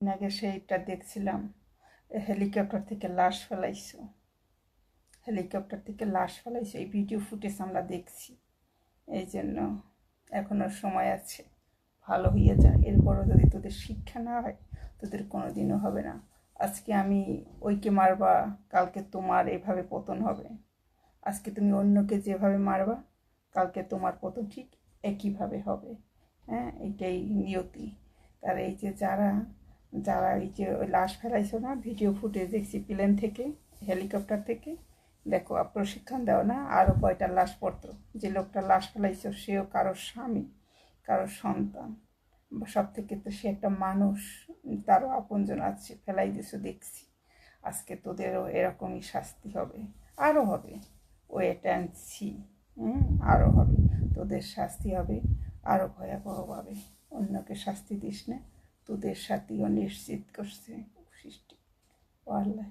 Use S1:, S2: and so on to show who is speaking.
S1: আগে সেইটা দেখছিলাম, হেলিকপ্টার থেকে লাশ ফেলাইছো, হেলিকপ্টার থেকে লাশ ফেলাইছো, এই ভিডিও ফুটেজ আমরা দেখছি। এই জন্য এখনো সময় আছে, ভালো হয়ে যায়। এরপরও যদি তোদের শিক্ষা না হয়, তোদের কোনো দিনও হবে না। আজকে আমি ওইকে মারবা, কালকে তোমার এভাবে পতন হবে। আজকে তুমি অন্যকে যেভাবে মারবা, কালকে তোমার পতন ঠিক একইভাবে হবে। হ্যাঁ, এইটাই নিয়তি। আর এই যে যারা যারা এই যে ওই লাশ ফেলাইছো না, ভিডিও ফুটেজ দেখছি প্লেন থেকে, হেলিকপ্টার থেকে, দেখো প্রশিক্ষণ দাও না, আরও কয়টা লাশ পড়তো। যে লোকটা লাশ ফেলাইছো সেও কারোর স্বামী, কারোর সন্তান, সব থেকে তো সে একটা মানুষ, তারও আপনজন আছে, ফেলাই দিছো দেখছি। আজকে তোদেরও এরকমই শাস্তি হবে, আরও হবে। Wait and see. আরও হবে, তোদের শাস্তি হবে আরও ভয়াবহভাবে। অন্যকে শাস্তি দিস না, তোদের সাথেও নিশ্চিত করছে সৃষ্টি। আল্লাহ।